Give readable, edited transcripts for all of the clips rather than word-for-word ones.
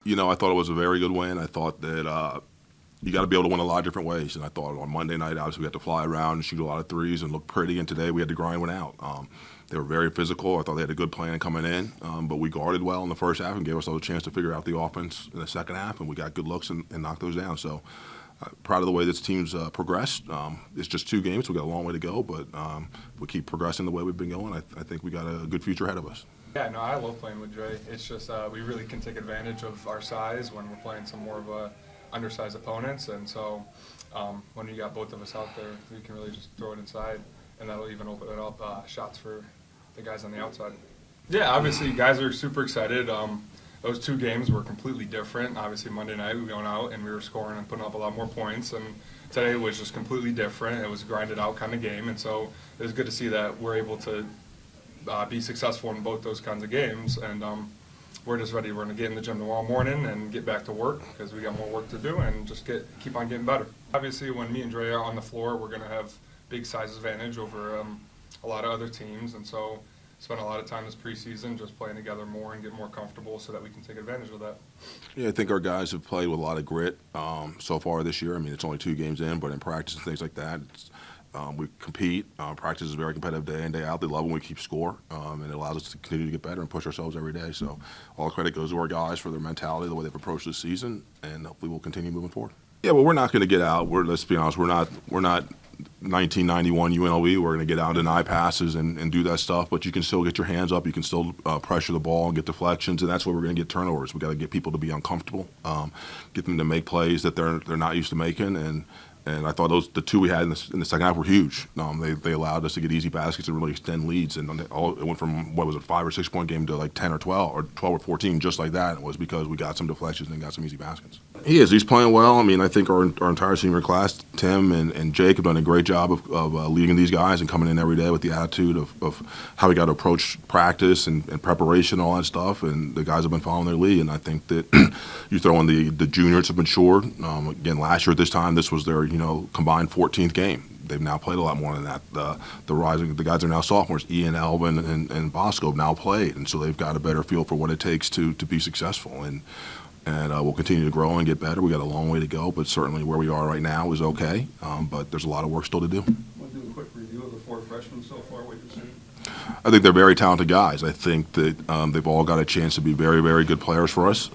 I thought it was a very good win. I thought that you got to be able to win a lot of different ways. And I thought on Monday night, obviously, we had to fly around and shoot a lot of threes and look pretty. And today, we had to grind one out. They were very physical. I thought they had a good plan coming in. But we guarded well in the first half and gave ourselves a chance to figure out the offense in the second half. And we got good looks and knocked those down. So proud of the way this team's progressed. It's just 2 games. We got a long way to go. But we keep progressing the way we've been going. I think we got a good future ahead of us. Yeah, no, I love playing with Dre. It's just we really can take advantage of our size when we're playing some more of undersized opponents, and so when you got both of us out there, we can really just throw it inside, and that'll even open it up shots for the guys on the outside. Yeah, obviously, guys are super excited. Those 2 games were completely different. Obviously, Monday night we went out and we were scoring and putting up a lot more points, and today was just completely different. It was a grinded out kind of game, and so it was good to see that we're able to be successful in both those kinds of games, and we're just ready. We're going to get in the gym tomorrow morning and get back to work because we got more work to do and just keep on getting better. Obviously, when me and Dre are on the floor, we're going to have big size advantage over a lot of other teams, and so spent a lot of time this preseason just playing together more and get more comfortable so that we can take advantage of that. Yeah, I think our guys have played with a lot of grit so far this year. I mean, it's only 2 games in, but in practice and things like that, we compete. Practice is very competitive day in, day out. They love when we keep score, and it allows us to continue to get better and push ourselves every day. So all credit goes to our guys for their mentality, the way they've approached this season, and hopefully we'll continue moving forward. Yeah, but we're not going to get out. Let's be honest, we're not 1991 UNLV. We're going to get out and deny passes and do that stuff, but you can still get your hands up. You can still pressure the ball and get deflections, and that's where we're going to get turnovers. We've got to get people to be uncomfortable, get them to make plays that they're not used to making, and I thought the 2 we had in the second half were huge. They allowed us to get easy baskets and really extend leads, and it went from, 5 or 6 point game to like 10 or 12 or 12 or 14 just like that. It was because we got some deflections and got some easy baskets. He's playing well. I mean, I think our entire senior class, Tim and Jake, have done a great job of leading these guys and coming in every day with the attitude of how we got to approach practice and preparation and all that stuff, and the guys have been following their lead, and I think that you throw in the juniors have matured. Again, last year at this time, this was their combined 14th game. They've now played a lot more than that. The guys are now sophomores. Ian, Alvin, and Bosco have now played, and so they've got a better feel for what it takes to be successful. And we'll continue to grow and get better. We got a long way to go, but certainly where we are right now is okay. But there's a lot of work still to do. Want to do a quick review of the 4 freshmen so far, what you've seen? I think they're very talented guys. I think that they've all got a chance to be very, very good players for us.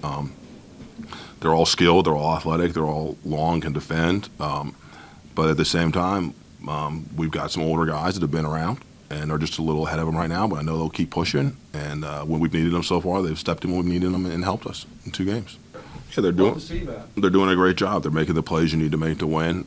They're all skilled. They're all athletic. They're all long, can defend. But at the same time, we've got some older guys that have been around and are just a little ahead of them right now, but I know they'll keep pushing. And when we've needed them so far, they've stepped in when we've needed them and helped us in 2 games. Yeah, they're doing a great job. They're making the plays you need to make to win.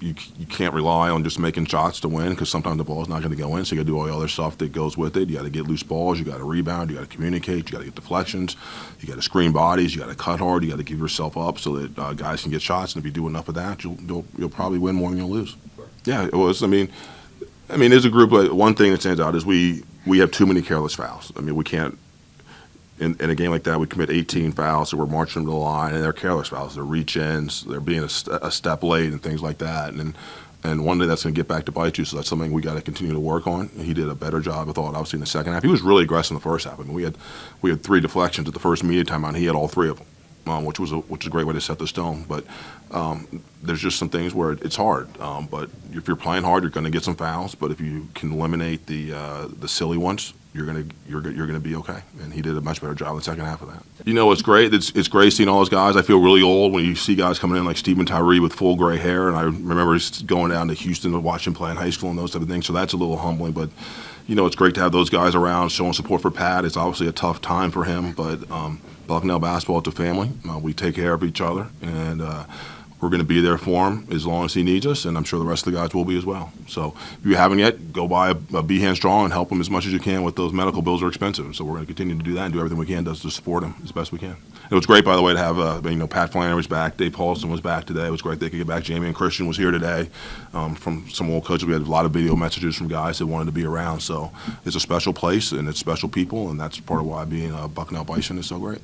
You can't rely on just making shots to win because sometimes the ball's not going to go in, so you got to do all the other stuff that goes with it. You got to get loose balls, you got to rebound, you got to communicate, you got to get deflections, you got to screen bodies, you got to cut hard, you got to give yourself up so that guys can get shots, and if you do enough of that, you'll probably win more than you'll lose. Yeah, it was. I mean, as a group, one thing that stands out is we have too many careless fouls. I mean, we can't. In a game like that, we commit 18 fouls, so we're marching to the line, and they're careless fouls. They're reach-ins, they're being a step late, and things like that. And one day that's going to get back to bite you, so that's something we got to continue to work on. He did a better job, I thought, obviously, in the second half. He was really aggressive in the first half. I mean, we had 3 deflections at the first media timeout, and he had all 3 of them, which is a great way to set the stone. But there's just some things where it's hard. But if you're playing hard, you're going to get some fouls. But if you can eliminate the silly ones, you're gonna be okay. And he did a much better job in the second half of that. It's great. It's great seeing all those guys. I feel really old when you see guys coming in like Stephen Tyree with full gray hair. And I remember going down to Houston to watch him play in high school and those type of things. So that's a little humbling. But it's great to have those guys around showing support for Pat. It's obviously a tough time for him, but Bucknell basketball, it's a family. We take care of each other, and we're going to be there for him as long as he needs us, and I'm sure the rest of the guys will be as well. So if you haven't yet, go buy a B-Hand Strong and help him as much as you can with those medical bills are expensive. So we're going to continue to do that and do everything we can to support him as best we can. It was great, by the way, to have Pat Flannery was back, Dave Paulson was back today. It was great they could get back. Jamie and Christian was here today. From some old coaches, we had a lot of video messages from guys that wanted to be around. So it's a special place and it's special people, and that's part of why being a Bucknell Bison is so great.